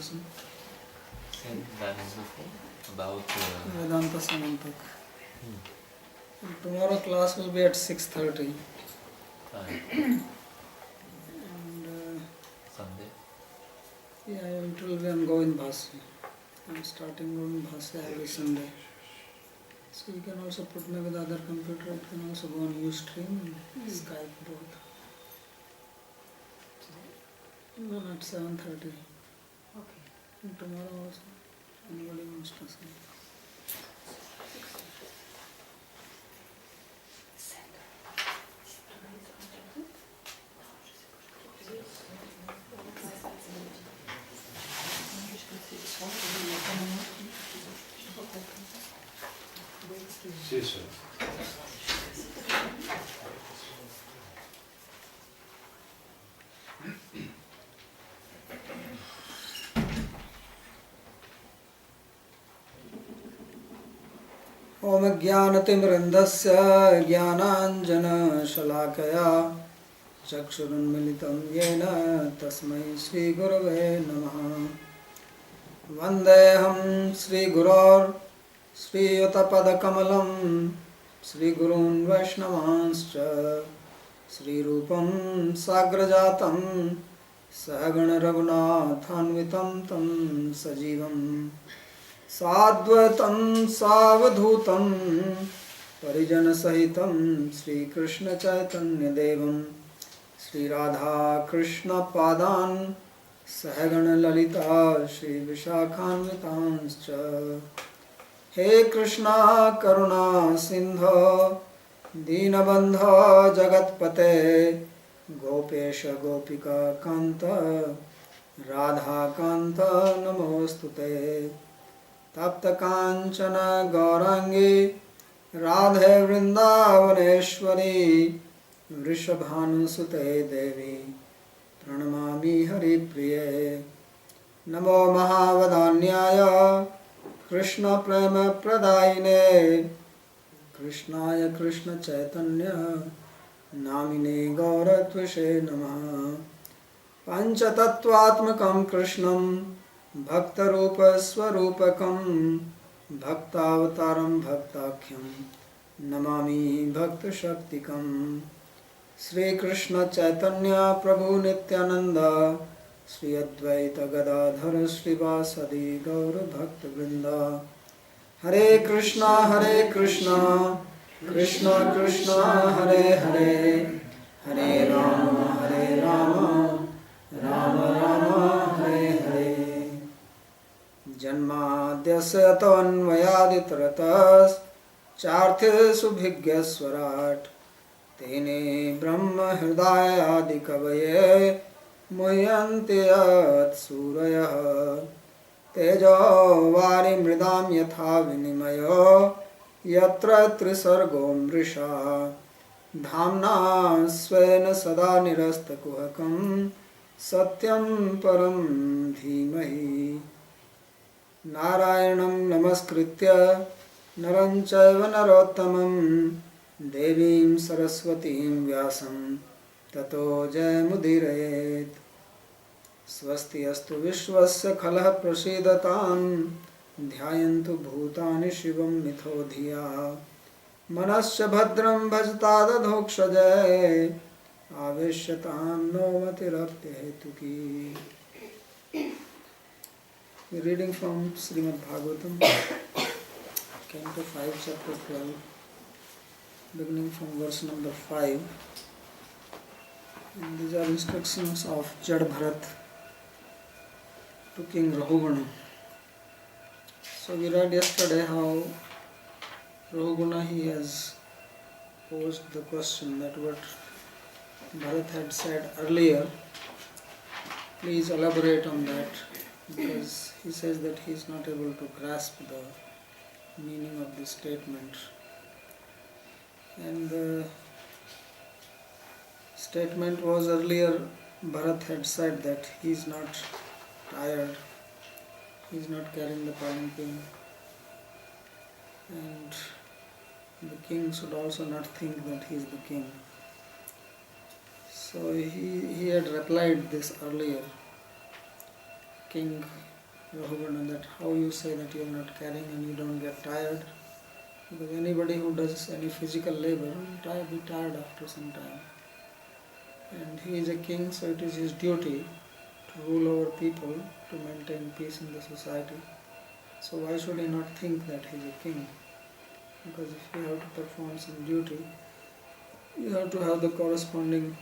And that is before about Vedanta Samantak. Tomorrow class will be at 6:30. And Sunday. yeah, it will be on Govind Bhasya. I'm starting Govind Bhasya every Sunday. So you can also put me with other computer. It can also go on Ustream and Skype both. No, at 7:30. Okay. And tomorrow also. Anybody wants to say. Sì, sì. ओम ज्ञानतिमिरन्धस्य ज्ञानाञ्जनशलाकया चक्षुरुन्मिलितं येन तस्मै श्रीगुरवे नमः। वन्देऽहं श्रीगुरोर् श्रीयुतपदकमलं श्रीगुरून् वैष्णवांश्च श्रीरूपं साग्रजातं सहगणरघुनाथान्वितं तं सजीवम् साद्वैतं सावधूतं परिजनसहितं श्रीकृष्णचैतन्यदेवं श्रीराधाकृष्णपादान् सहगणललिता श्रीविशाखान्वितांश्च। हे कृष्णा करुणा सिन्धो दीनबन्धो जगत्पते गोपेश गोपिका कान्त राधाकान्त नमोऽस्तुते। तप्त कांचन गौरांगी राधे वृंदावनेश्वरी वृषभानुसुते देवी प्रणमामि हरिप्रिये। नमो महावदान्याय कृष्ण प्रेम प्रदायिने कृष्णाय कृष्ण चैतन्य नामिने गौरत्वसे नमः। पंचतत्वात्मकं कृष्णं भक्तरूपस्वरूपकं भक्तावतारं भक्ताख्यं नमामि भक्तशक्तिकं। श्रीकृष्ण चैतन्य प्रभु नित्यानंद श्री अद्वैत गदाधर श्रीवासदि गौर भक्तवृंद। हरे कृष्णा कृष्णा कृष्णा हरे हरे हरे राम राम राम हरे हरे। जन्माद्यस्य तोऽन्वयादितरतश्चार्थेषुभिज्ञस्वराट् तेने ब्रह्म हृदयादिकवये मुह्यन्ति यत्सूरयः। तेजो वारिमृदां यथा विनिमयो यत्र त्रिसर्गो मृषा धाम्ना स्वेन सदा निरस्तकुहकं सत्यं परं धीमहि। नारायणं नमस्कृत्य नरं चैव नरोत्तमं देवीं सरस्वतीं व्यासं ततो जयमुदीरयेत्। स्वस्ति अस्तु विश्वस्य खलः प्रसीदतां ध्यायन्तु भूतानि शिवं मिथो धिया। मनश्च भद्रं भजतादधोक्षजय आवेश्यतां no मतिरप्यहेतुकी। We're reading from Srimad Bhagavatam, Canto 5, Chapter 12, beginning from verse number 5. And these are instructions of Jad Bharat to King Rahugana. So we read yesterday how Rahugana, he has posed the question that what Bharat had said earlier, please elaborate on that, because he says that he is not able to grasp the meaning of this statement. And the statement was earlier, Bharat had said that he is not tired, he is not carrying the palanquin, and the king should also not think that he is the king. So he had replied this earlier. King Rahugana, that how you say that you are not carrying and you don't get tired. Because anybody who does any physical labor will be tired after some time. And he is a king, so it is his duty to rule over people, to maintain peace in the society. So why should he not think that he is a king? Because if you have to perform some duty, you have to have the corresponding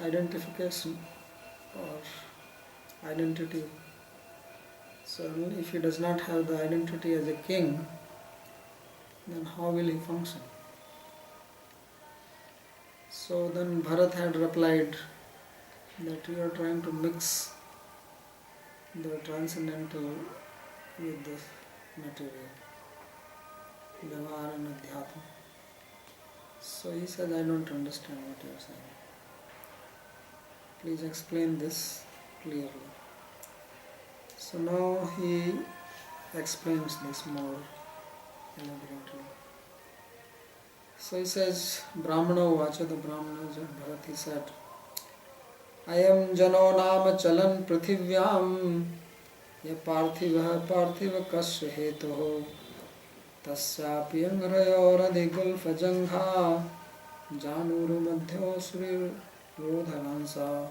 identification or identity. So if he does not have the identity as a king, then how will he function? So then Bharat had replied that you are trying to mix the transcendental with the material, Vyavahara and Adhyatma. So he said, I don't understand what you are saying. Please explain this clearly. So now he explains this more elaborately. So he says, Brahmana Vacha, the Brahmana Bharat, he said, I am Jano Nama Chalan Prithivyam Ya Parthiva Parthiva Kasya Hetoho Tasyapi Angrayor Adigulfa Jangha Januru Madhyo Sri Rodhanansa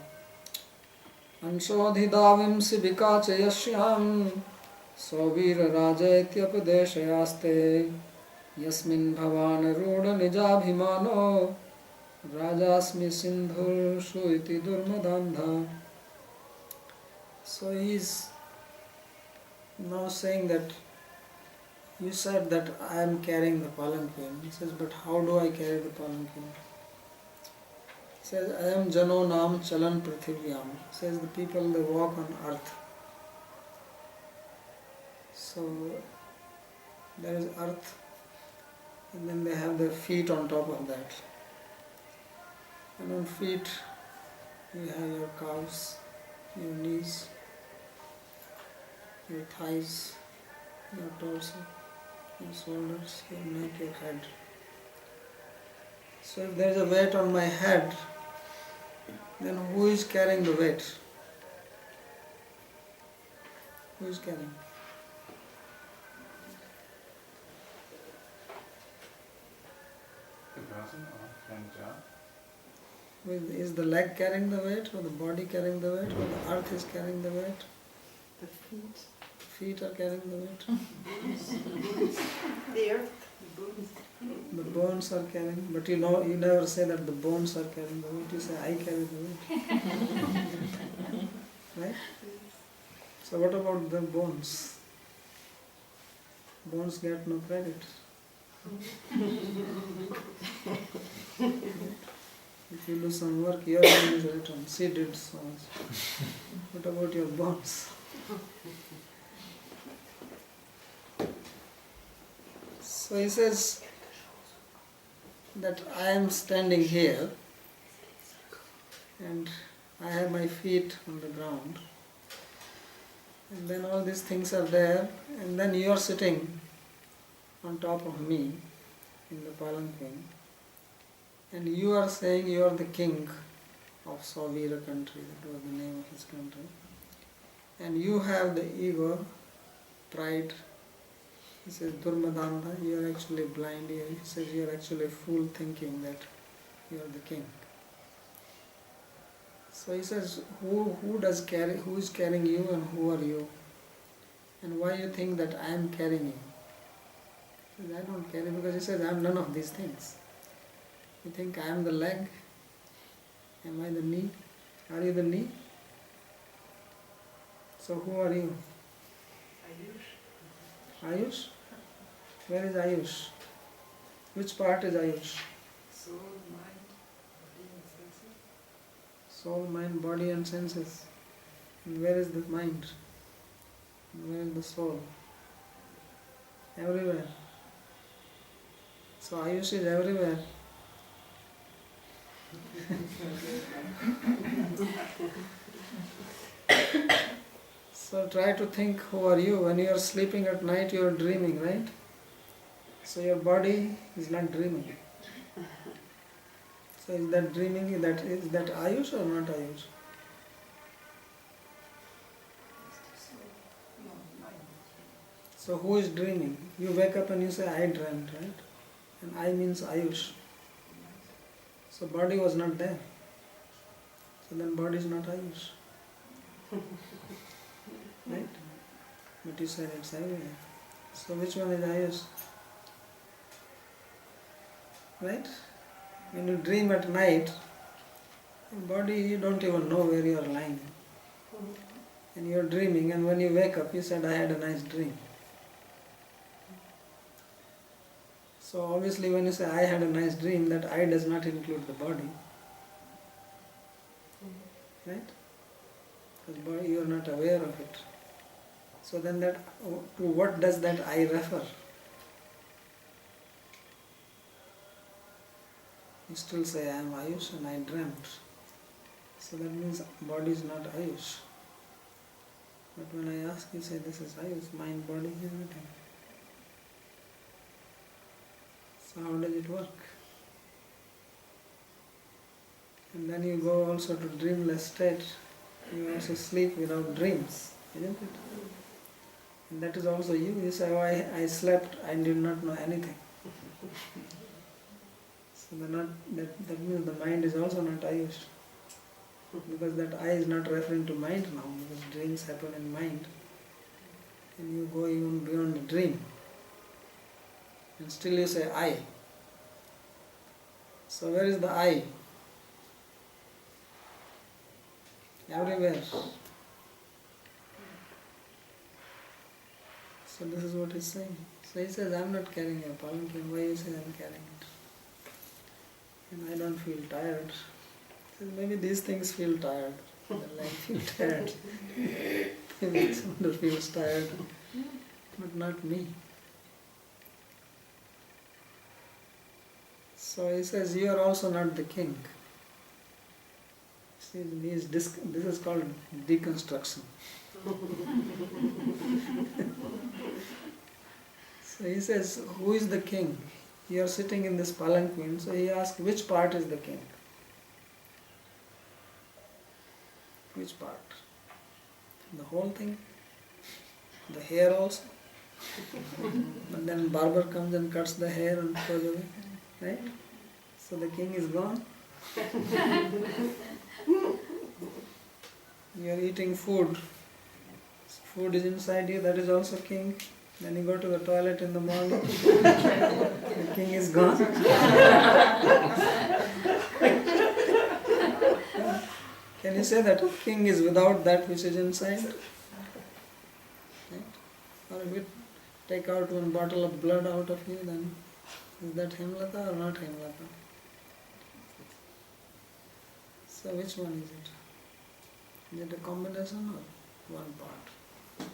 Anshodhidavimsi Vikacha Yashyam Sovir Rajaityapadeshayaste Yasmin Bhavan Ruda Nijabhimano Rajasmi Sindhur Shuiti Durmadandha. So he is now saying that you said that I am carrying the palanquin. He says, but how do I carry the palanquin? He says, I am Jano Nam Chalan Prithivyam. He says, the people, they walk on earth. So there is earth, and then they have their feet on top of that. And on feet, you have your calves, your knees, your thighs, your torso, your shoulders, your neck, your head. So if there is a weight on my head, then who is carrying the weight? Who is carrying? The person from the job. Is the leg carrying the weight, or the body carrying the weight, or the earth is carrying the weight? The feet. Feet are carrying the weight. The earth. The bones. The bones are carrying, but you never say that the bones are carrying the weight. You say, I carry the weight. Right? So what about the bones? Bones get no credit. If you do some work, your name is written. She did so much. What about your bones? So he says that I am standing here and I have my feet on the ground, and then all these things are there, and then you are sitting on top of me in the palanquin, and you are saying you are the king of Savira country, that was the name of his country, and you have the ego, pride. He says, Durmadanda, you are actually blind. He says you are actually a fool thinking that you are the king. So he says, who is carrying you and who are you? And why you think that I am carrying you? He says, I don't carry, because he says, I am none of these things. You think I am the leg? Am I the knee? Are you the knee? So who are you? Ayush? Where is Ayush? Which part is Ayush? Soul, mind, body and senses. Soul, mind, body and senses. And where is the mind? And where is the soul? Everywhere. So Ayush is everywhere. So try to think, who are you? When you are sleeping at night, you are dreaming, right? So your body is not dreaming. So is that dreaming, is that Ayush or not Ayush? So who is dreaming? You wake up and you say, I dreamt, right? And I means Ayush. So body was not there. So then body is not Ayush. Right? But you said it's everywhere. So which one is Ayush? Right? When you dream at night, in body you don't even know where you are lying. And you are dreaming, and when you wake up you said, I had a nice dream. So obviously when you say I had a nice dream, that I does not include the body. Right? Because body you are not aware of it. So then that, to what does that I refer? You still say I am Ayush and I dreamt. So that means body is not Ayush. But when I ask you say this is Ayush, mind, body, everything. So how does it work? And then you go also to dreamless state. You also sleep without dreams, isn't it? And that is also you. You say, oh, I slept, I did not know anything. So that means the mind is also not Ayush. Because that I is not referring to mind now, because dreams happen in mind. And you go even beyond the dream. And still you say I. So where is the I? Everywhere. So this is what he's saying. So he says, I'm not carrying a palanquin. Why you say I'm carrying it? And I don't feel tired. He says, maybe these things feel tired. The life feel tired. Maybe somebody feels tired. But not me. So he says, you are also not the king. See, this is called deconstruction. So he says, who is the king? You are sitting in this palanquin, so he asks, which part is the king? Which part? The whole thing? The hair also? But then barber comes and cuts the hair and throws away, right? So the king is gone. You are eating food. Food is inside you, that is also king. Then you go to the toilet in the morning, the king is gone. Can you say that king is without that which is inside? Right? Or if you take out one bottle of blood out of you, then is that Hemlata or not Hemlata? So which one is it? Is it a combination or one part?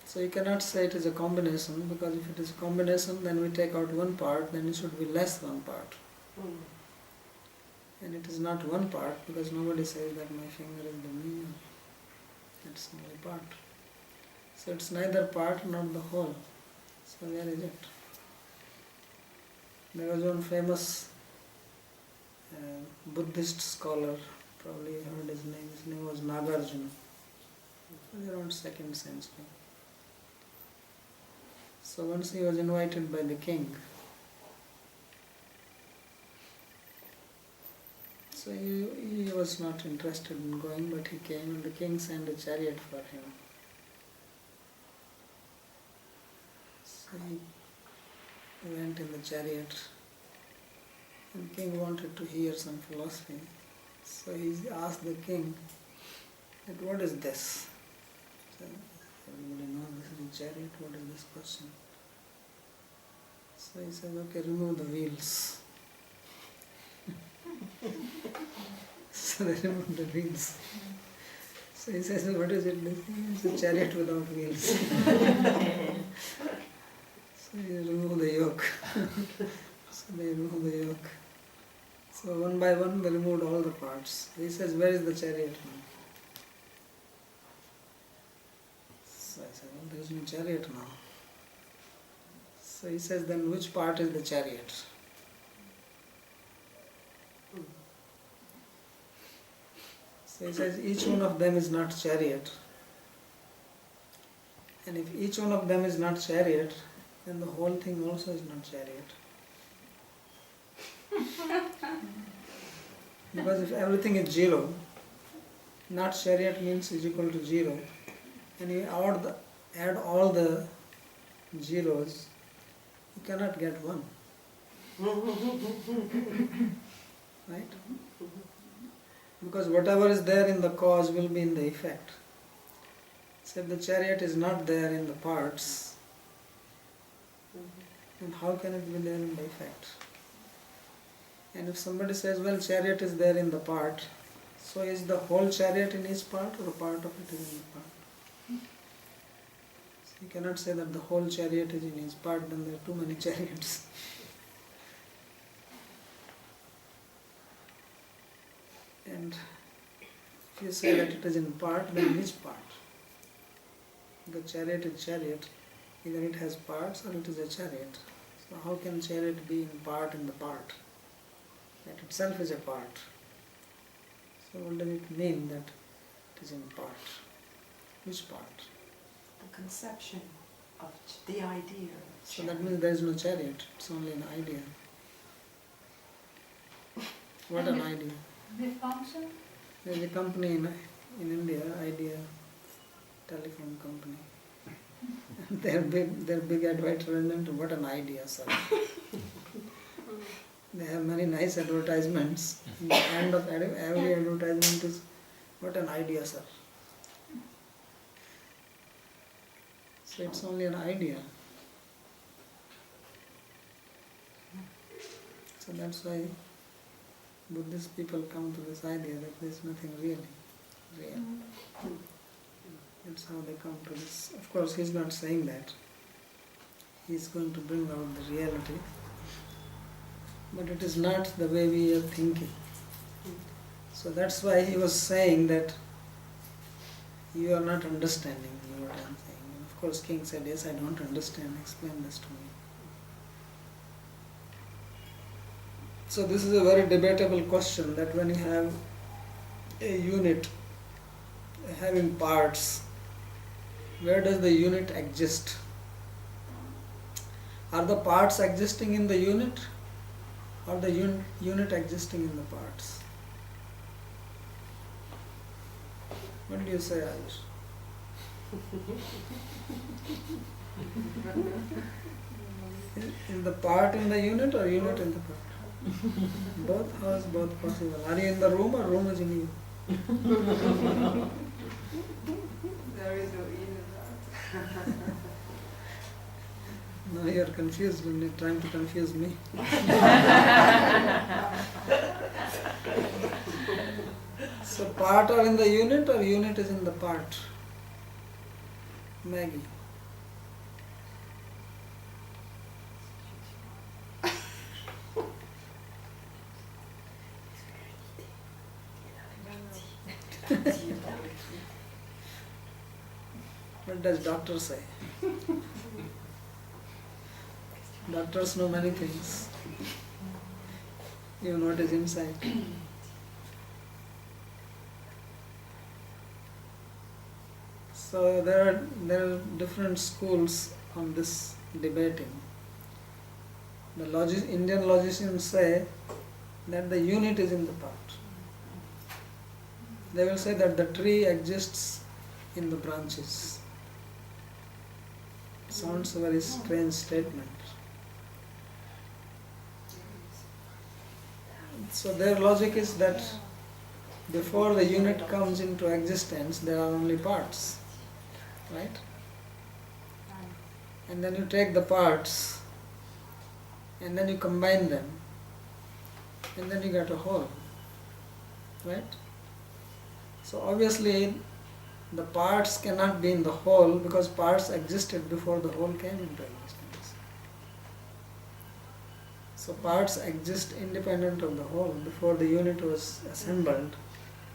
So you cannot say it is a combination, because if it is a combination, then we take out one part, then it should be less one part. And it is not one part, because nobody says that my finger is the me. It's only part. So it's neither part nor the whole. So where is it? There was one famous Buddhist scholar, probably you heard his name. His name was Nagarjuna. It was around 2nd century. So once he was invited by the king. So he was not interested in going, but he came, and the king sent a chariot for him. So he went in the chariot, and the king wanted to hear some philosophy. So he asked the king, that what is this? So everybody knows this is a chariot, what is this question? So he said, okay, remove the wheels. So they removed the wheels. So he says, what is it? It's a chariot without wheels. So he removed the yoke. So they removed the yoke. So one by one they removed all the parts. He says, where is the chariot now? So I said, well, there is no chariot now. So he says, then which part is the chariot? So he says, each one of them is not chariot. And if each one of them is not chariot, then the whole thing also is not chariot. Because if everything is zero, not chariot means is equal to zero, and you add all the zeros, you cannot get one. Right? Because whatever is there in the cause will be in the effect. So if the chariot is not there in the parts, then how can it be there in the effect? And if somebody says, well, chariot is there in the part, so is the whole chariot in each part, or a part of it is in the part? So you cannot say that the whole chariot is in each part, then there are too many chariots. And if you say that it is in part, then which part? The chariot is chariot, either it has parts or it is a chariot. So how can chariot be in part in the part? That itself is a part. So what does it mean that it is in part? Which part? The conception of the idea. So that means there is no chariot, it's only an idea. What an idea. The function? There is a company in India, Idea telephone company. And their big advertisement, what an idea, sir. They have many nice advertisements. In the end of every advertisement is, what an idea, sir. So it's only an idea. So that's why Buddhist people come to this idea that there is nothing really real. That's how they come to this. Of course, he's not saying that. He's going to bring out the reality. But it is not the way we are thinking. So that's why he was saying that you are not understanding what I am saying. And of course, King said, yes, I don't understand. Explain this to me. So this is a very debatable question, that when you have a unit having parts, where does the unit exist? Are the parts existing in the unit, or the unit existing in the parts? What do you say, Ayush? Is the part in the unit or unit in the part? Both? How is both possible? Are you in the room or room is in you? There is no in and out. No, you are confused when you're trying to confuse me. So part are in the unit or unit is in the part? Maggie. What does doctor say? Doctors know many things. Even what is inside. So there are different schools on this debating. The Indian logicians say that the unit is in the part. They will say that the tree exists in the branches. Sounds a very strange statement. So their logic is that before the unit comes into existence, there are only parts, right? And then you take the parts and then you combine them and then you get a whole, right? So obviously the parts cannot be in the whole because parts existed before the whole came into existence. So parts exist independent of the whole. Before the unit was assembled,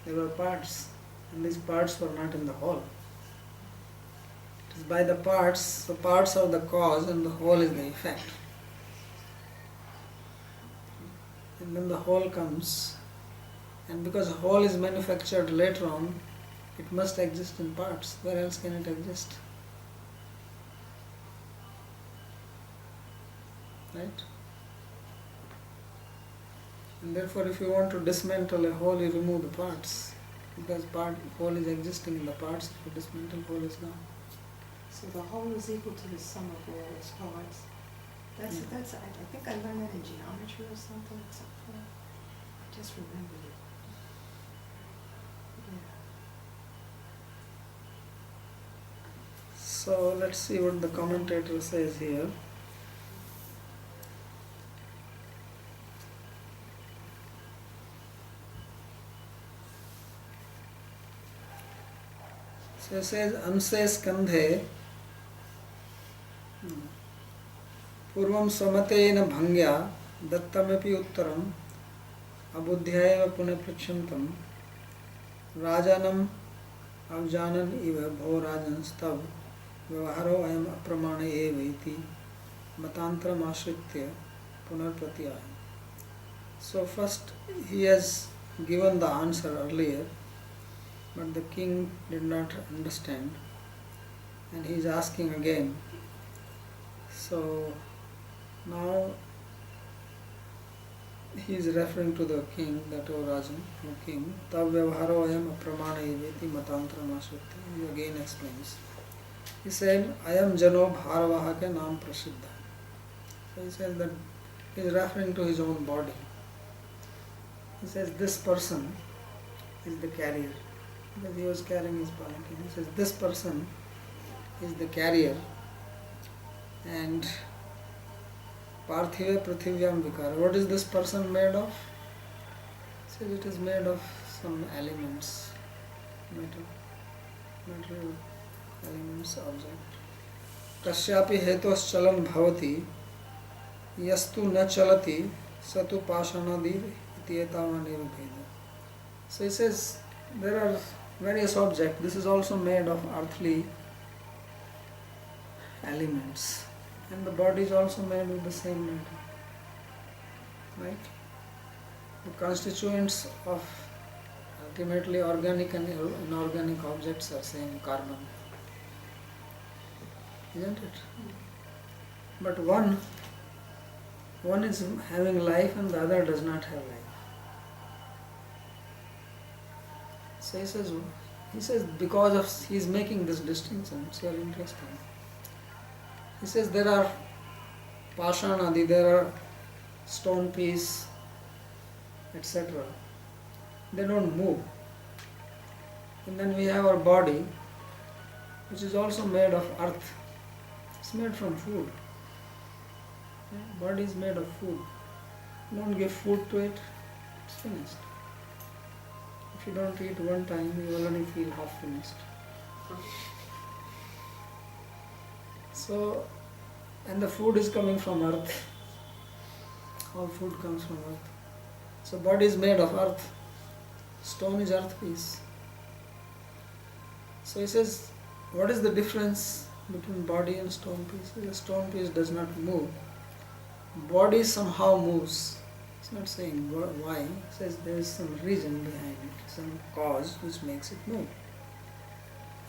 there were parts, and these parts were not in the whole. It is by the parts are the cause and the whole is the effect. And then the whole comes, and because the whole is manufactured later on, it must exist in parts. Where else can it exist? right? And therefore, if you want to dismantle a whole, you remove the parts, because whole is existing in the parts. If you dismantle, whole is gone. So the whole is equal to the sum of all its parts. That's, Yeah. that's, I think I learned that in geometry or something, at some point. I just remembered it. Yeah. So let's see what the commentator says here. So it says, Amse Skandhe Purvam Samateena Bhangya Dattamapi Uttaram Abudhyayeva Pune Prichantam Rajanam Avjanan Iva Bho Rajan Stav Vyavaharo Ayam Apramane Eva Iti Matantaram Ashritya Punarpratyaya. So first he has given the answer earlier, but the king did not understand, and he is asking again. So now he is referring to the king, that O Rajan, O king, Tav Vyavaharo Ayam Apramana Iveti Matantaram Ashritya. He again explains. He said, Ayam Jano Bharavahake Nam Prasiddha. So he says that he is referring to his own body. He says, this person is the carrier. Because he was carrying his palanquin. He says, this person is the carrier, and Parthive Prithivyam Vikara. What is this person made of? He says it is made of some elements, material elements, object. Kasyapi hetos chalan bhavati yastu na chalati satu pashanadi ityetavaneva bheda. So he says there are various objects. This is also made of earthly elements, and the body is also made with the same matter, right? The constituents of ultimately organic and inorganic objects are same, carbon, isn't it? But one is having life and the other does not have life. So he says because of, he is making this distinction. It's very interesting. He says there are pashanadi, there are stone piece, etc. They don't move. And then we have our body, which is also made of earth. It's made from food. Body is made of food. You don't give food to it, it's finished. If you don't eat one time, you already feel half finished. So, and the food is coming from earth. All food comes from earth. So body is made of earth. Stone is earth piece. So he says, what is the difference between body and stone piece? The stone piece does not move. Body somehow moves. It's not saying why. It says there is some reason behind it, some cause which makes it move.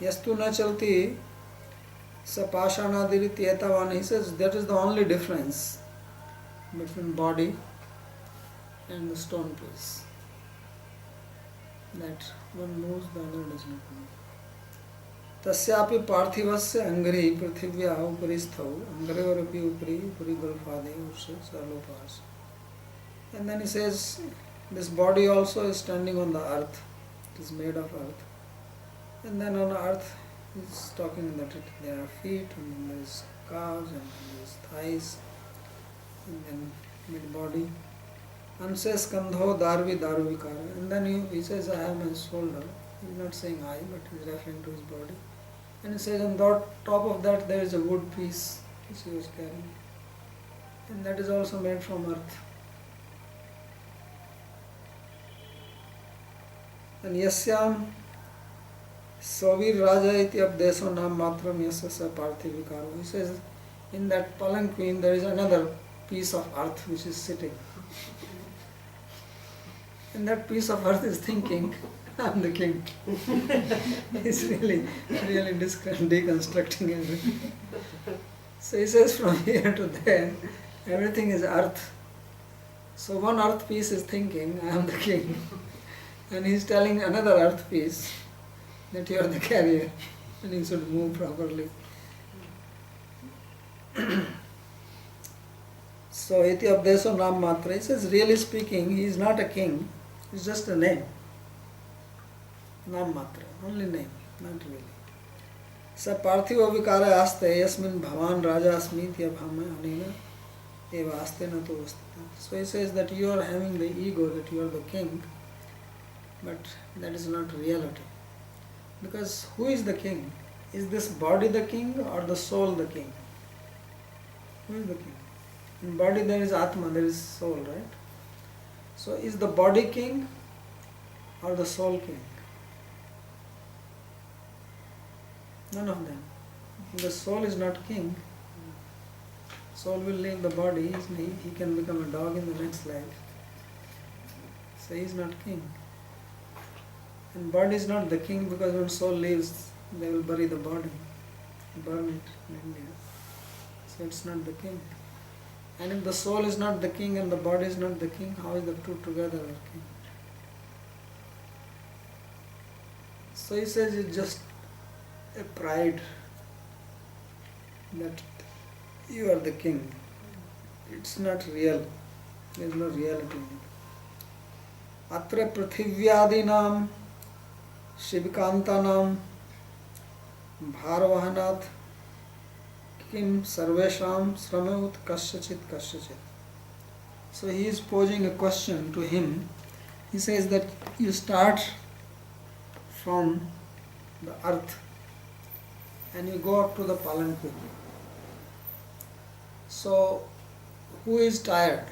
Yastu na chalti sapashanadiri tyetavan. He says that is the only difference between body and the stone piece. That one moves, the other does not move. Tasyapi parthivasya angri prithivya upari sthau angrevorapi upari purigulphade usya sarlopas. And then he says this body also is standing on the earth. It is made of earth. And then on earth he's talking that there are feet, and then there is calves, and then there is thighs, and then mid-body. And says Kandho Darvi Darvikara. And then he says, I have my shoulder. He's not saying I, but he's referring to his body. And he says on the top of that there is a wood piece which he was carrying. And that is also made from earth. And Yasyam Savir Raja iti abdeso nam matram yasya sa parthivikaro. He says in that palanquin there is another piece of earth which is sitting. And that piece of earth is thinking, I'm the king. He's really deconstructing everything. So he says from here to there, Everything is earth. So one earth piece is thinking, I am the king. And he is telling another earth piece that you are the carrier and you should move properly. So iti abdeso nam matra. He says, really speaking, he is not a king. It's just a name. Nam matra. Only name. Not really. Sa parthiva vikara aste yasmin bhavan raja asmiti abhama anena eva aste na to astita. So he says that you are having the ego that you are the king, but that is not reality. Because who is the king? Is this body the king or the soul the king? Who is the king? In body there is Atma, there is soul, right? So is the body king or the soul king? None of them. The soul is not king. Soul will leave the body, he can become a dog in the next life. So he is not king. And body is not the king because when soul leaves, they will bury the body, burn it in India. So it's not the king. And if the soul is not the king and the body is not the king, how is the two together are king? So he says it's just a pride that you are the king. It's not real. There is no reality in it. Atra prithivyaadinam shivikantanam bharvahanat kim sarvesham sramaut kasyachit kasyachit. So he is posing a question to him. He says that you start from the earth and you go up to the palanquin. So who is tired?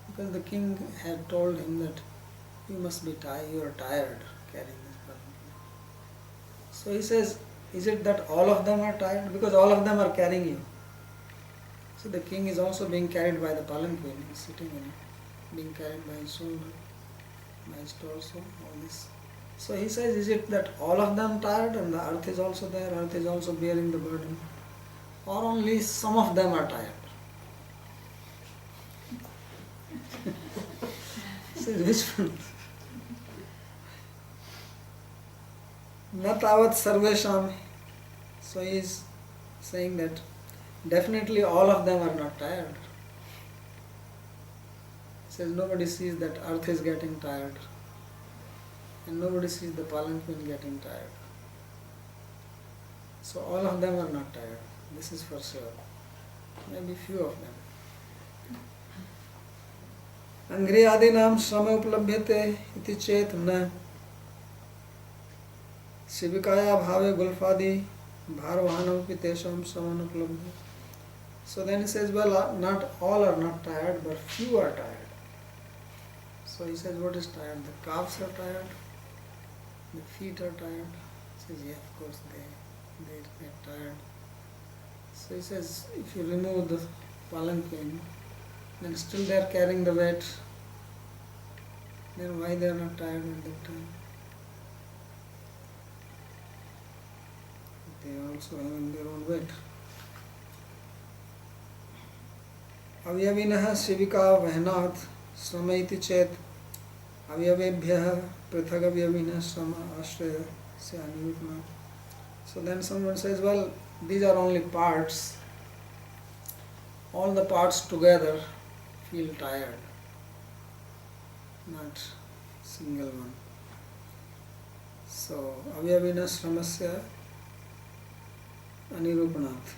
Because the king had told him that you must be tired, you are tired carrying this palanquin. So he says, is it that all of them are tired? Because all of them are carrying you. So the king is also being carried by the palanquin. He is sitting in it, being carried by his shoulder, by his torso, all this. So he says, is it that all of them tired and the earth is also there, earth is also bearing the burden? Or only some of them are tired? He says, which one? Na tavat sarvesham. So he is saying that definitely all of them are not tired. He says nobody sees that earth is getting tired. And nobody sees the palanquin getting tired. So all of them are not tired. This is for sure. Maybe few of them. Angriyadinam shrama uplabhyate iti chet na shivikaya bhave gulfadi bharvahanam pitesham sraman uplabdha. So then he says, well, not all are not tired, but few are tired. So he says, what is tired? The calves are tired. The feet are tired. He says, yeah, of course they get tired. So he says, if you remove the palanquin, then still they are carrying the weight. Then why they are not tired at that time? They are also having their own weight. Avyavinah shivika vahnat sramaiti chet avyavebhyah prithagavyavina srama ashraya se anivipna. So then someone says, well, these are only parts. All the parts together feel tired, not single one. So avyavina sramasya anirupanat.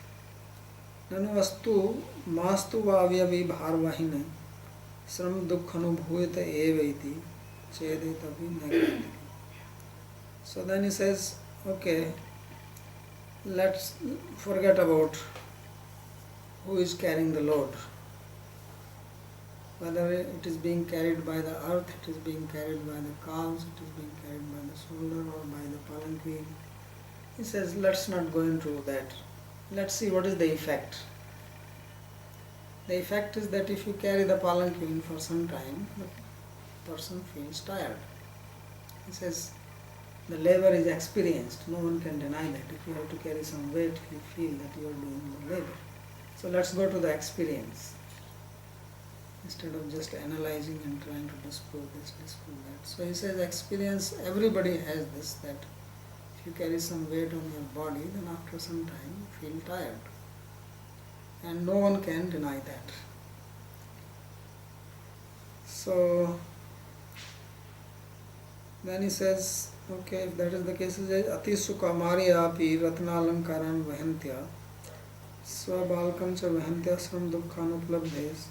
Nanu vastu mastu vavyavi bharvahine sram dukkhanubhuyata evaiti chedetapi nagrati. So then he says, okay, let's forget about who is carrying the load. Whether it is being carried by the earth, it is being carried by the calves, it is being carried by the shoulder or by the palanquin. He says, let's not go into that. Let's see what is the effect. The effect is that if you carry the palanquin for some time, the person feels tired. He says, the labor is experienced. No one can deny that. If you have to carry some weight, you feel that you are doing the labor. So let's go to the experience. Instead of just analyzing and trying to disprove this, disprove that. So he says experience, everybody has this, that if you carry some weight on your body, then after some time you feel tired. And no one can deny that. So then he says, okay, if that is the case, he says, Ati sukha mariya api ratnalankaran vahantya swabalkam cha vahantya sram dukkhan uplabdhes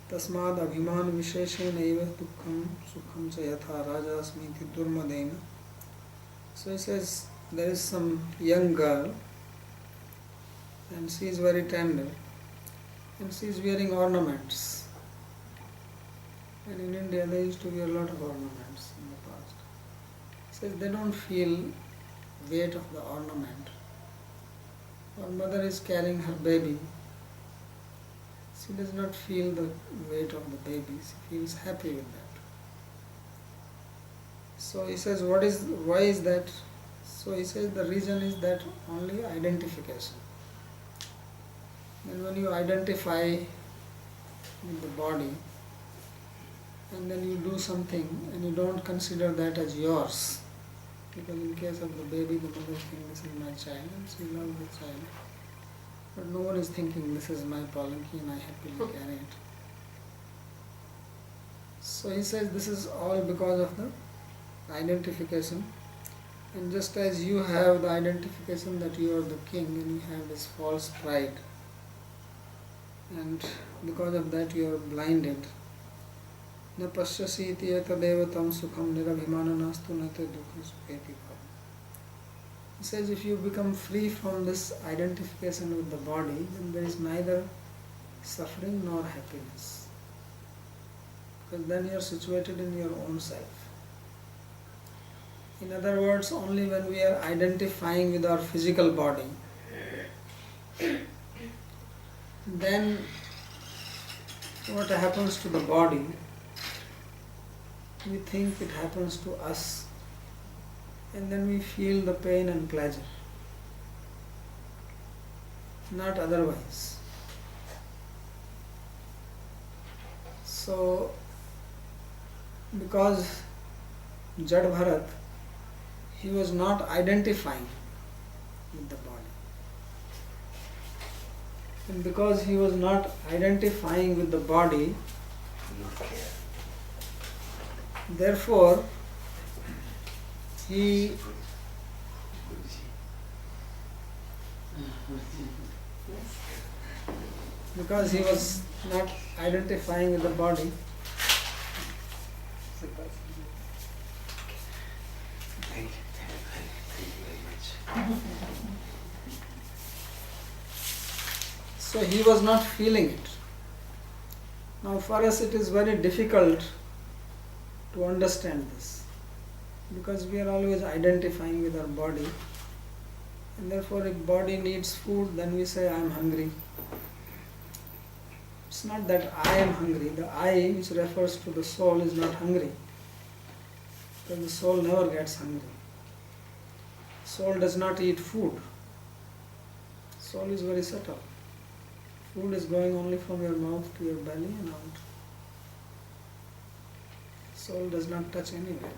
tasmad abhiman visheshen eva dukkham sukham cha yatha raja smiti durmadena. So he says, there is some young girl and she is very tender and she is wearing ornaments. And in India they used to wear a lot of ornaments in the past. He says they don't feel weight of the ornament. One mother is carrying her baby. She does not feel the weight of the baby. She feels happy with that. So he says, why is that? So he says the reason is that only identification. And when you identify with the body, and then you do something and you don't consider that as yours, because in case of the baby, the mother thinks this is my child and she loves the child, but no one is thinking this is my palanki and I happily carry it. So he says this is all because of the identification. And just as you have the identification that you are the king and you have this false pride, and because of that you are blinded. Na pasyasi iti etadeva tam sukham nirabhimana nastu nate dukkha sukheti bhava. He says if you become free from this identification with the body, then there is neither suffering nor happiness. Because then you are situated in your own self. In other words, only when we are identifying with our physical body, then what happens to the body, we think it happens to us, and then we feel the pain and pleasure, not otherwise. So, because Jad Bharat, he was not identifying with the body. And because he was not identifying with the body, therefore, because he was not identifying with the body, so he was not feeling it. Now for us it is very difficult to understand this, because we are always identifying with our body, and therefore if body needs food, then we say I am hungry. It's not that I am hungry. The I, which refers to the soul, is not hungry, because the soul never gets hungry. Soul does not eat food. Soul is very subtle. Food is going only from your mouth to your belly and out. Soul does not touch anywhere.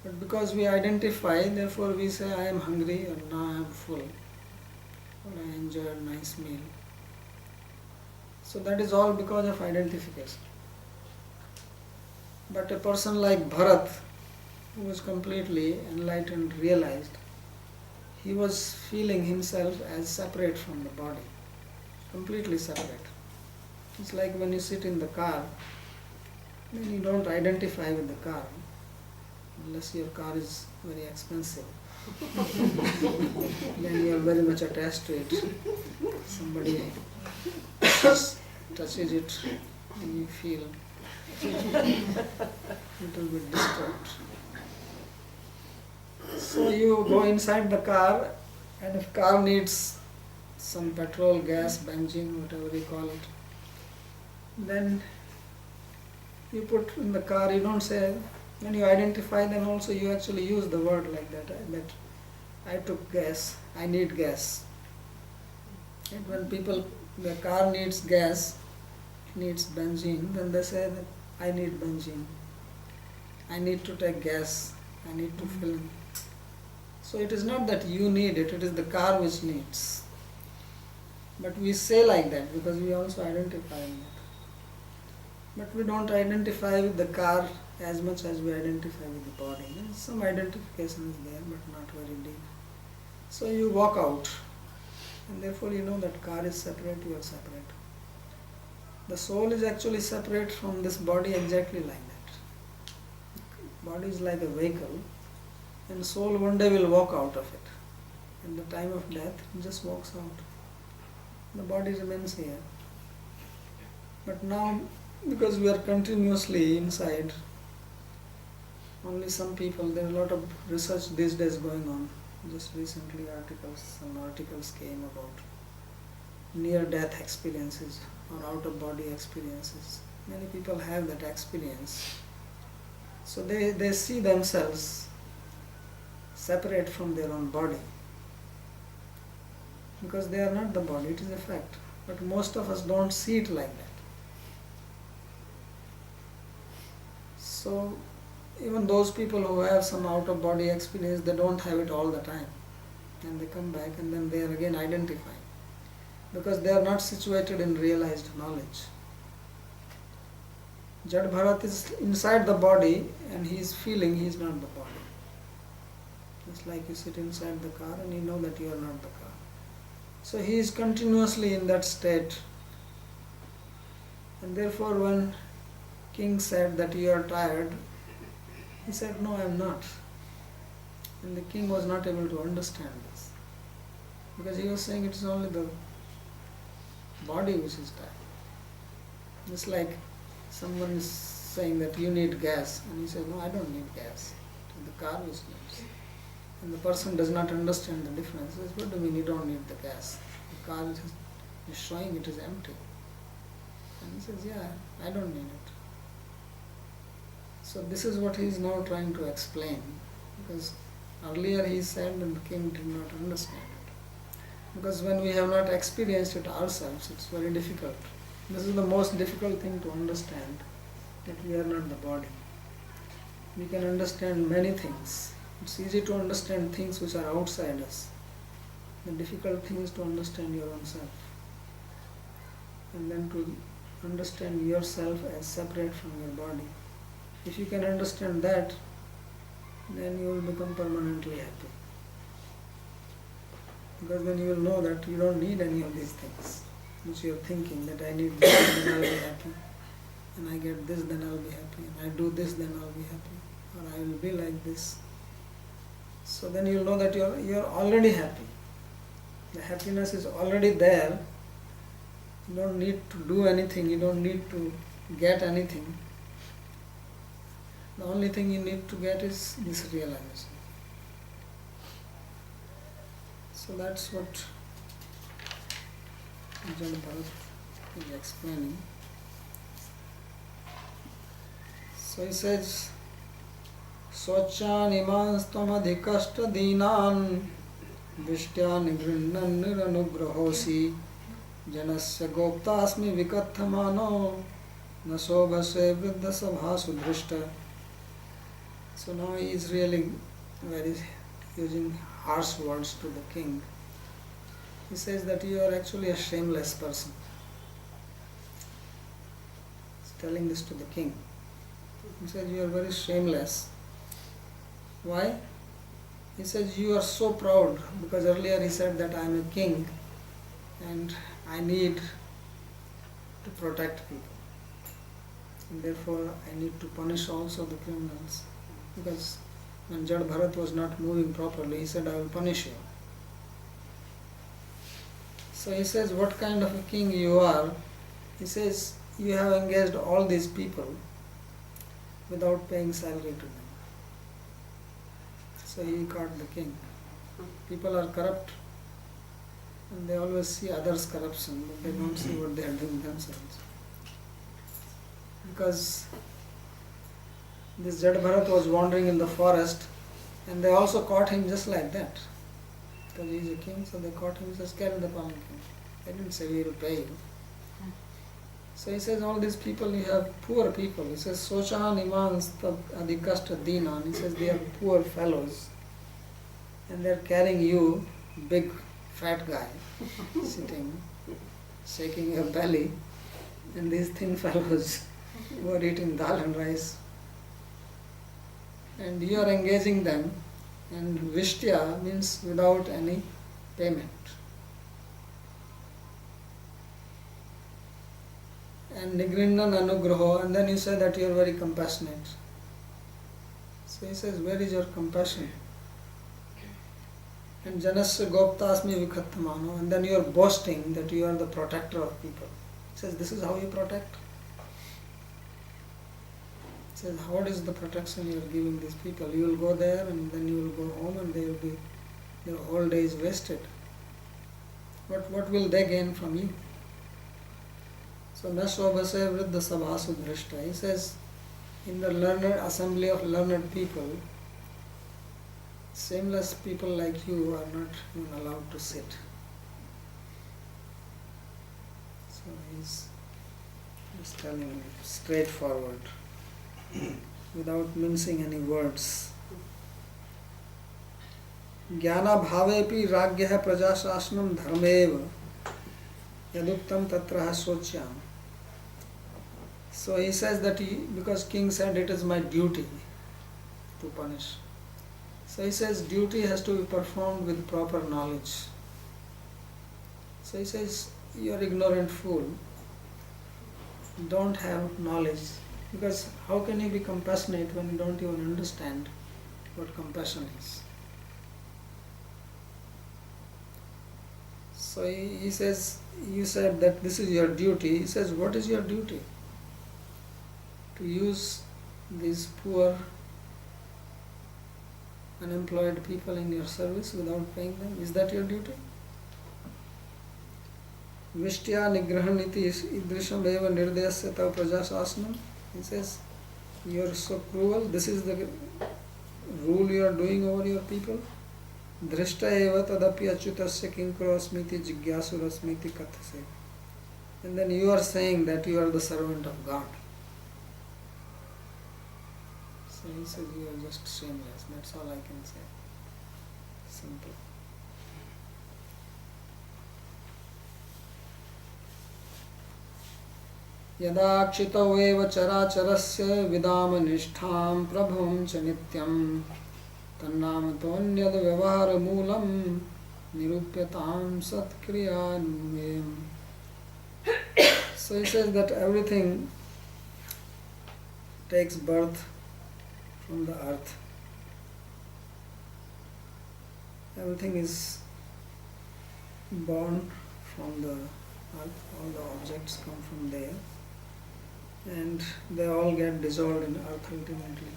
But because we identify, therefore we say I am hungry, or now I am full, or I enjoyed a nice meal. So that is all because of identification. But a person like Bharat, who was completely enlightened, realized, he was feeling himself as separate from the body, completely separate. It's like when you sit in the car, then you don't identify with the car, unless your car is very expensive. Then you are very much attached to it. Somebody touches it and you feel a little bit disturbed. So you go inside the car, and if car needs some petrol, gas, benzene, whatever you call it, then you put in the car. You don't say, when you identify, then also you actually use the word like that, that I took gas, I need gas. Right? When the car needs gas, needs benzene, then they say that I need benzene. I need to take gas. I need to fill in. So it is not that you need it, it is the car which needs. But we say like that because we also identify with it. But we don't identify with the car as much as we identify with the body. Some identification is there, but not very deep. So you walk out, and therefore you know that car is separate, you are separate. The soul is actually separate from this body exactly like that. Body is like a vehicle, and soul one day will walk out of it. At the time of death, it just walks out. The body remains here. But now, because we are continuously inside, only some people, there are a lot of research these days going on. Just recently some articles came about near-death experiences or out-of-body experiences. Many people have that experience. So they see themselves separate from their own body. Because they are not the body, it is a fact. But most of us don't see it like that. So even those people who have some out-of-body experience, they don't have it all the time. And they come back and then they are again identifying. Because they are not situated in realized knowledge. Jad Bharat is inside the body and he is feeling he is not the body. It's like you sit inside the car and you know that you are not the car. So he is continuously in that state. And therefore when king said that you are tired, he said, no, I am not. And the king was not able to understand this. Because he was saying it is only the body which is tired. It's like someone is saying that you need gas. And he said, no, I don't need gas. It is the car which needs. And the person does not understand the difference. He says, what do you mean you don't need the gas? The car is showing it is empty. And he says, yeah, I don't need it. So this is what he is now trying to explain. Because earlier he said and the king did not understand it. Because when we have not experienced it ourselves, it's very difficult. This is the most difficult thing to understand, that we are not the body. We can understand many things. It's easy to understand things which are outside us. The difficult thing is to understand your own self. And then to understand yourself as separate from your body. If you can understand that, then you will become permanently happy. Because then you will know that you don't need any of these things which you are thinking, that I need this, then I'll be happy. And I get this, then I'll be happy. And I do this, then I'll be happy. Or I will be like this. So then you will know that you are already happy. The happiness is already there. You don't need to do anything. You don't need to get anything. The only thing you need to get is this realization. So that's what Jal Bharat is explaining. So he says, Swachan imans tamadhikashta dinan vishtyan grinnan niranugrahosi janasya goptasmi vikathamano nasobhase vriddha sabhasu dhrishta. So now he is really using harsh words to the king. He says that you are actually a shameless person. He's telling this to the king. He says you are very shameless. Why? He says you are so proud, because earlier he said that I am a king and I need to protect people. And therefore I need to punish also the criminals. Because when Jad Bharat was not moving properly, he said, I will punish you. So he says, what kind of a king you are? He says, you have engaged all these people without paying salary to them. So he caught the king. People are corrupt and they always see others' corruption, but they don't see what they are doing themselves. Because this Jad Bharat was wandering in the forest and they also caught him just like that. Because he is a king, so they caught him, just carry the palanquin. They didn't say we will pay you. So he says all these people, you have poor people. He says Sochan imans adhikasta dinan. He says they are poor fellows. And they are carrying you, big fat guy, sitting, shaking your belly. And these thin fellows who are eating dal and rice. And you are engaging them. And vishtya means without any payment. And nigrinnan anugraho, and then you say that you are very compassionate. So he says, where is your compassion? And janasya goptasmi vikhattamano, and then you are boasting that you are the protector of people. He says, this is how you protect? He says, what is the protection you are giving these people? You will go there and then you will go home and they will be, their whole day is wasted. What will they gain from you? So Nashobhase Vriddha Sabhasu Drishta. He says, in the learned assembly of learned people, shameless people like you are not even allowed to sit. So he's just telling you straightforward, without mincing any words. Jnana bhavepi ragyaha prajashasnam dharmeva yaduktam tatraha socyam. So he says that because king said it is my duty to punish. So he says duty has to be performed with proper knowledge. So he says, you are ignorant fool. Don't have knowledge. Because how can you be compassionate when you don't even understand what compassion is? So he says, you said that this is your duty. He says, what is your duty? To use these poor, unemployed people in your service without paying them? Is that your duty? Vishtya nigrahaniti idrisham eva nirdayasya tav prajasasanam. He says, you are so cruel. This is the rule you are doing over your people. Drishta eva tadapi achyutasya kinkaro asmiti jigyasura asmiti kathase. And then you are saying that you are the servant of God. So he says, you are just shameless. That's all I can say. Simple. Yada kshitau eva characharasya vidama nistham prabhavam cha nityam tannamato anyad vyavahara moolam nirupyatam satkriyanumyam. So he says that everything takes birth from the earth. Everything is born from the earth. All the objects come from there. And they all get dissolved in earth ultimately.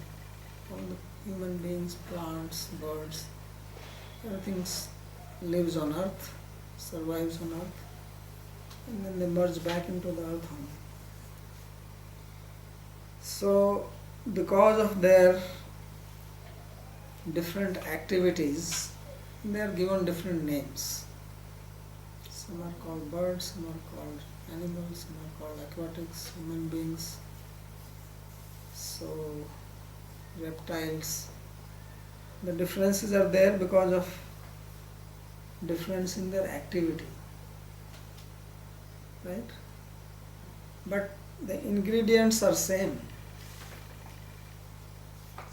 All the human beings, plants, birds, everything lives on earth, survives on earth, and then they merge back into the earth only. So, because of their different activities, they are given different names. Some are called birds, some are called animals, some are called aquatics, human beings, so reptiles. The differences are there because of difference in their activity, right? But the ingredients are same.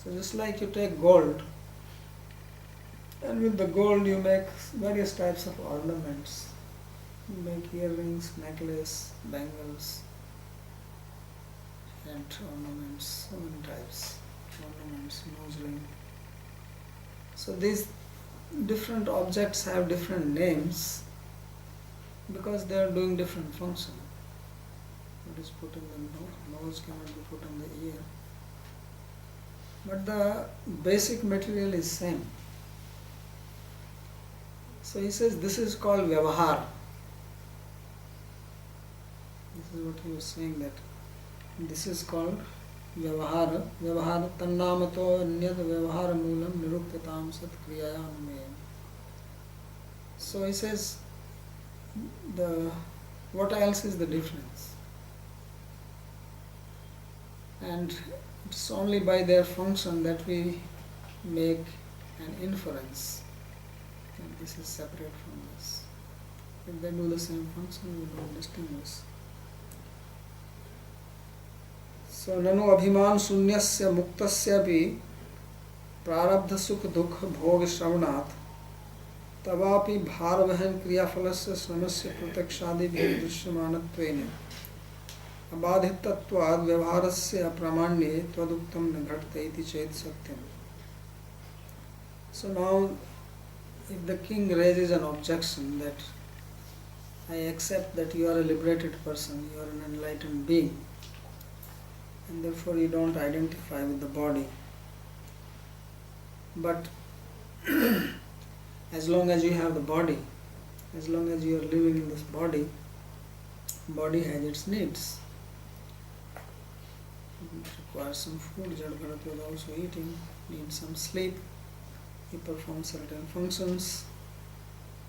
So just like you take gold, and with the gold you make various types of ornaments. You make earrings, necklace, bangles, and ornaments, so many types, ornaments, nose ring. So these different objects have different names because they are doing different function. What is put in the nose cannot be put in the ear. But the basic material is same. So he says this is called vyavahar. This is what he was saying, that this is called vyavahara. Vyavahara tannamato anyad vyavahara moolam nirupyatam sat kriyaya anumeyam. So he says what else is the difference? And it's only by their function that we make an inference that this is separate from this. If they do the same function, we don't distinguish. So, nanu abhiman sunyasya muktasya pi prarabdha sukh dukh bhog shravanat तवापि भारवहन क्रियाफलस्य श्रमस्य प्रत्यक्षादिभिः दृश्यमानत्वेन अबाधितत्वाद् व्यवहारस्य अप्रामाण्ये त्वदुक्तं न घटते इति चेत् सत्यम्. So now, if the king raises an objection that I accept that you are a liberated person, you are an enlightened being, and therefore you don't identify with the body, but as long as you have the body, as long as you are living in this body, body has its needs. It requires some food. Jada Bharat was also eating, needs some sleep. He performs certain functions,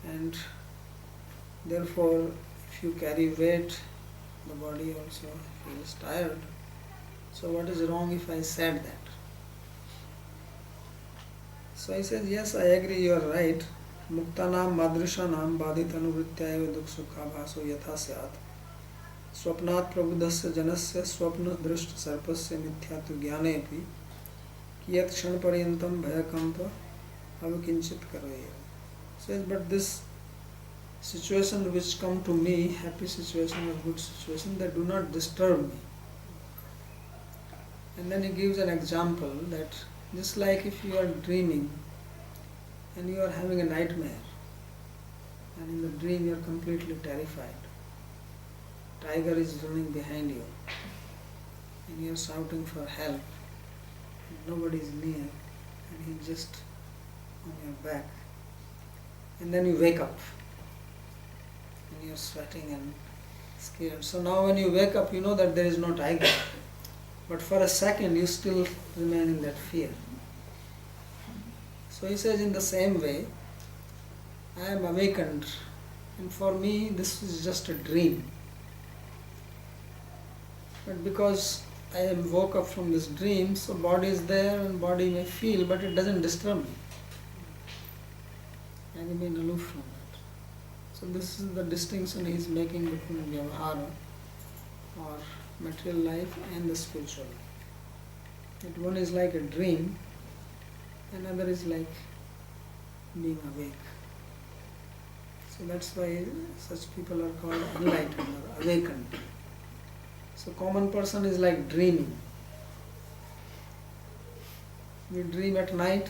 and therefore, if you carry weight, the body also feels tired. So, what is wrong if I said that? So he says, yes, I agree, you are right. Muktanam madrishanam badhitanuvrityaiva duksukhabhaso yatha syat. Swapnat prabudhasya janasya swapna drishta sarpasya mithyatu jnanepi kiyat kshanparyantam bhayakampa avakinchit karaya. Says, but this situation which come to me, happy situation or good situation, they do not disturb me. And then he gives an example that just like if you are dreaming and you are having a nightmare, and in the dream you are completely terrified. Tiger is running behind you and you are shouting for help and nobody is near and he is just on your back. And then you wake up and you are sweating and scared. So now when you wake up, you know that there is no tiger. But for a second you still remain in that fear. So he says, in the same way, I am awakened, and for me this is just a dream. But because I am woke up from this dream, so body is there and body may feel, but it doesn't disturb me. I remain aloof from that. So this is the distinction he is making between vyavahara or material life and the spiritual life. That one is like a dream, another is like being awake. So that's why such people are called enlightened or awakened. So common person is like dreaming. We dream at night,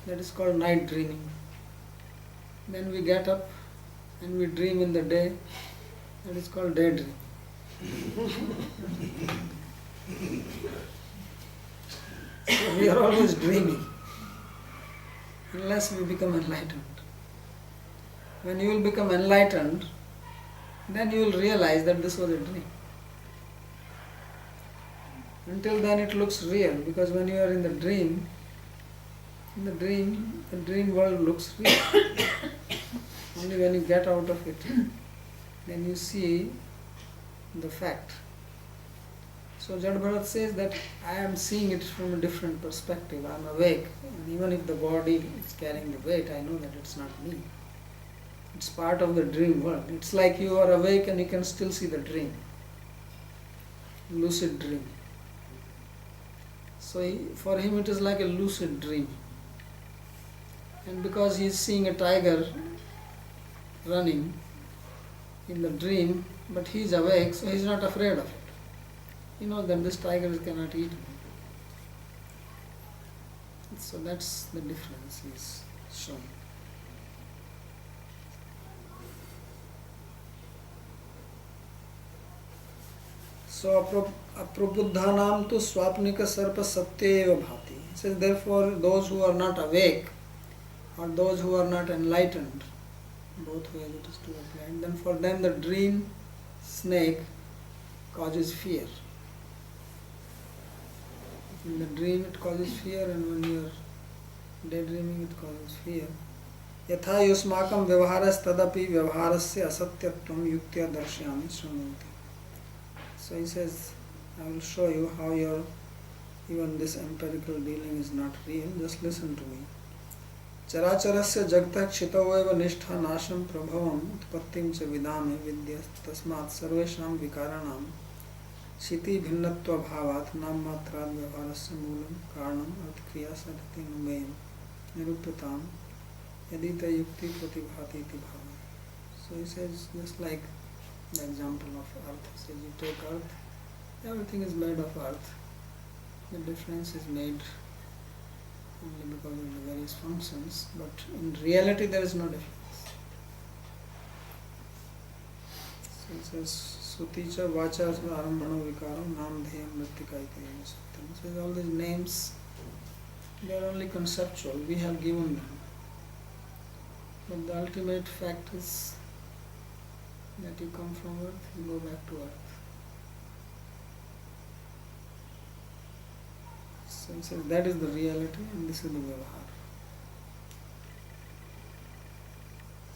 that is called night dreaming. Then we get up and we dream in the day, that is called daydream. So we are always dreaming unless we become enlightened. When you will become enlightened, then you will realize that this was a dream. Until then it looks real, because when you are in the dream the dream world looks real. Only when you get out of it, then you see the fact. So Jada Bharat says that I am seeing it from a different perspective. I am awake, and even if the body is carrying the weight, I know that it's not me. It's part of the dream world. It's like you are awake and you can still see the dream. Lucid dream. So for him it is like a lucid dream. And because he is seeing a tiger running in the dream, but he is awake, so he is not afraid of it. He knows that this tiger cannot eat me. So that's the difference he is showing. So aprabuddhanam tu swapnika sarpa satyeva bhati. He says, therefore those who are not awake or those who are not enlightened, both ways it is to apply, and then for them the dream snake causes fear. In the dream it causes fear, and when you are daydreaming it causes fear. यथा युष्माकं व्यवहारस्तदपि व्यवहारस्य असत्यत्वं युक्त्या दर्शयामि शृणोति. So he says, I will show you how your even this empirical dealing is not real. Just listen to me. चराचरस्य जगतः क्षितौ एव निष्ठा नाशं प्रभवम् उत्पत्तिं च विदामे विद्य तस्मात् सर्वेषां विकाराणां क्षिति भिन्नत्व भावात् नाम मात्रात् व्यवहारस्य मूलं कारणम् अर्थक्रिया सदति नुमेयं निरूप्यताम् यदि ते युक्ति प्रतिभाति इति भावः. So he says, just like the example of earth. He says, you take earth, everything is made of earth. The difference is made only because of the various functions, but in reality there is no difference. So it says, Suticha Vacha Arambhano Vikaram Nam Dheyam Mritika iti Satyam. So all these names, they are only conceptual, we have given them. But the ultimate fact is that you come from earth, you go back to earth. So he says that is the reality and this is the vyavahar.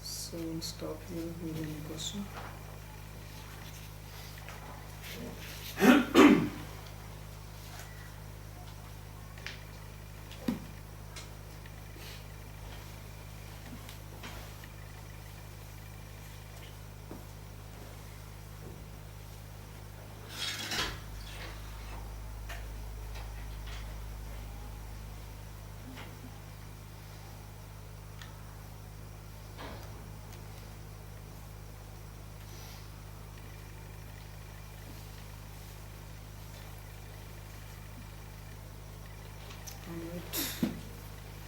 So we'll stop here with any question.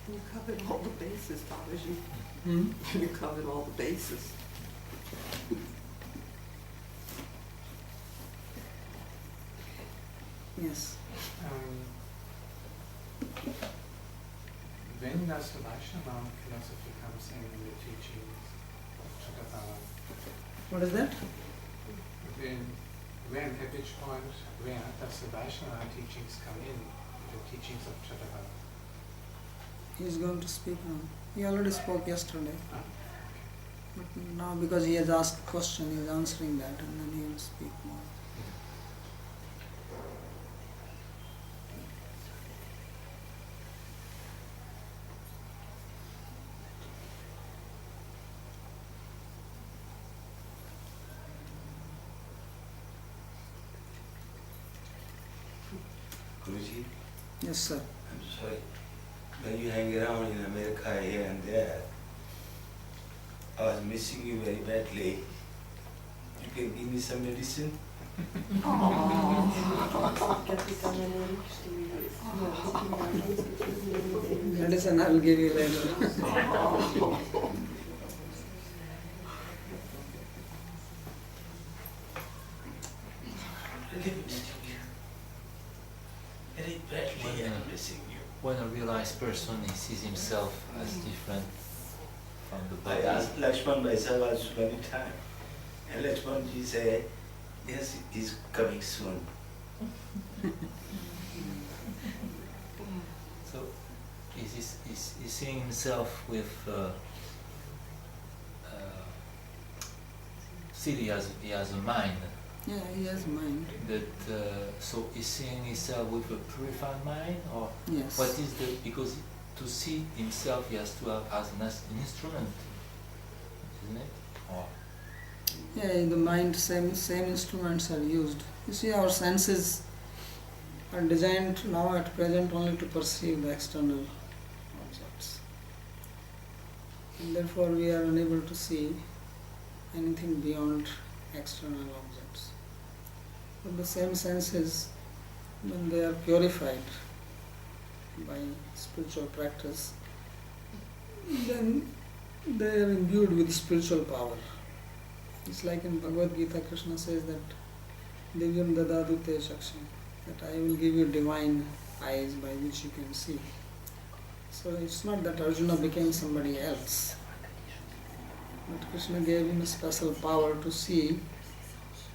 You covered all the bases, Babaji. Hmm? You covered all the bases. Yes. When does the Vaishnava philosophy comes in the teachings of Chakravarti? What is that? When, at which point, where does the Vaishnava teachings come in, the teachings of Chakravarti? He is going to speak now. He already spoke yesterday. Ah, But now because he has asked a question, he is answering that and then he will speak more. Guruji, Yes, sir. I'm sorry. When you hang around in America here and there, I was missing you very badly. You can give me some medicine? Medicine I will give you later. Really missing you. Very badly I'm missing you. When a realized person he sees himself as different from the I body. asked Lakshman myself also many times. And Lakshman ji said, yes, he's coming soon. So he's seeing himself with still he has a mind. Yeah, he has mind. That so he's seeing himself with a purified mind, or Yes. what is the, because to see himself he has to have as an instrument, isn't it? Or Yeah, in the mind, same instruments are used. You see, our senses are designed now at present only to perceive the external objects. And therefore we are unable to see anything beyond external objects. But the same senses, when they are purified by spiritual practice, then they are imbued with spiritual power. It's like in Bhagavad Gita, Krishna says that Divyam dadadu te shaksham, that I will give you divine eyes by which you can see. So it's not that Arjuna became somebody else, but Krishna gave him a special power to see,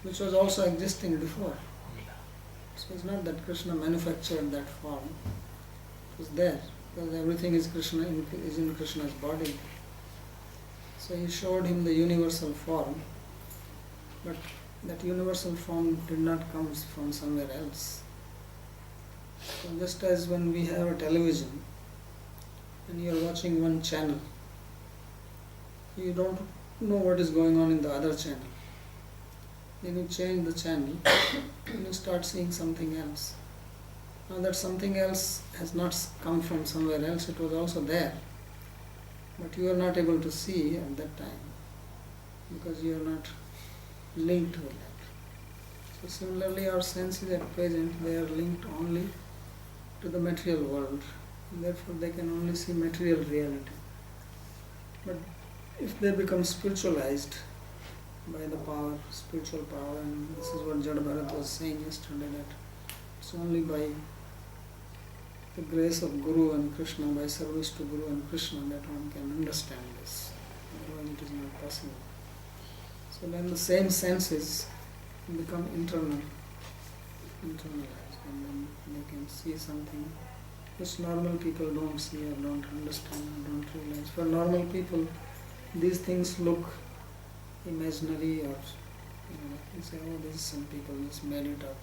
which was also existing before. So it's not that Krishna manufactured that form, it was there, because everything is Krishna, is in Krishna's body. So he showed him the universal form, but that universal form did not come from somewhere else. So just as when we have a television and you are watching one channel, you don't know what is going on in the other channel. Then you change the channel and you start seeing something else. Now that something else has not come from somewhere else, it was also there. But you are not able to see at that time because you are not linked with that. So similarly our senses at present, they are linked only to the material world. And therefore they can only see material reality. But if they become spiritualized by the power, spiritual power, and this is what Jada Bharat was saying yesterday, that it's only by the grace of Guru and Krishna, by service to Guru and Krishna, that one can understand this. Otherwise it is not possible. So then the same senses become internalized, and then they can see something which normal people don't see or don't understand or don't realize. For normal people, these things look imaginary, or you say, oh, this is some people just made it up.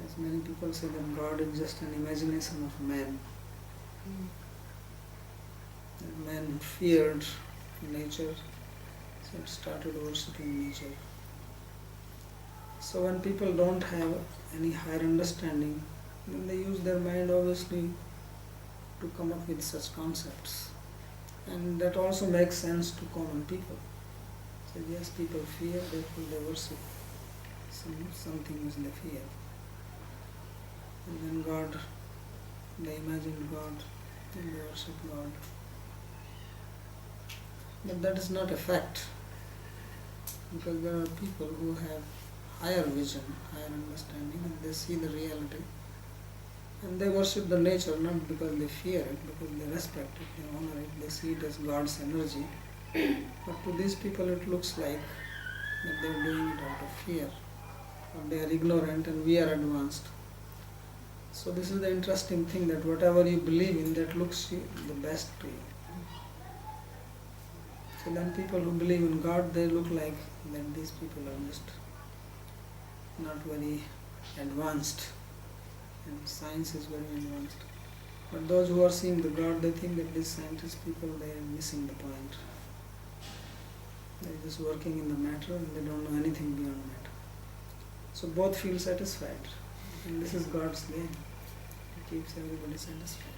As many people say that God is just an imagination of man. That man feared nature, so it started worshipping nature. So when people don't have any higher understanding, then they use their mind obviously to come up with such concepts. And that also makes sense to common people. So yes, people fear, therefore they worship something which they fear. And then God, they imagine God, and they worship God. But that is not a fact, because there are people who have higher vision, higher understanding, and they see the reality. And they worship the nature not because they fear it, because they respect it, they honor it, they see it as God's energy. But to these people it looks like that they are doing it out of fear, or they are ignorant and we are advanced. So this is the interesting thing, that whatever you believe in, that looks the best to you. So then people who believe in God, they look like that these people are just not very advanced, and science is very advanced. But those who are seeing the God, they think that these scientist people, they are missing the point. They are just working in the matter and they don't know anything beyond matter. So both feel satisfied, and this is God's game. He keeps everybody satisfied.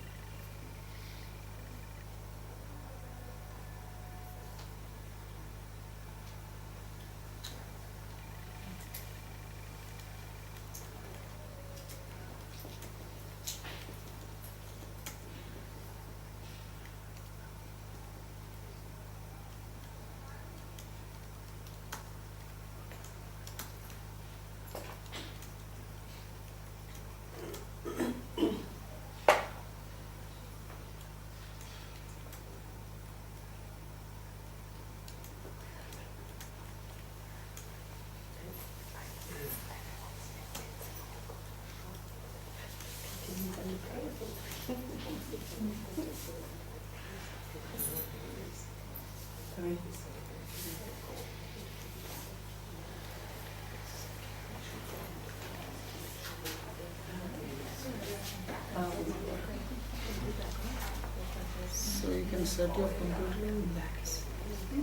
So you can set your computer in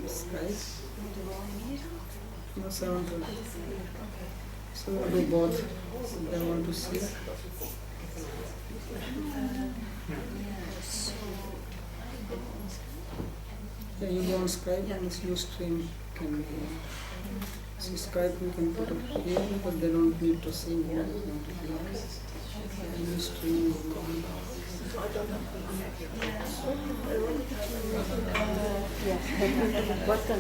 Skype. No, 7:30. So we'll do both. If they want to see. Yeah, you go on Skype and this new stream can be here. So Skype you can put it here, but they don't need to see me. And this stream will come. What the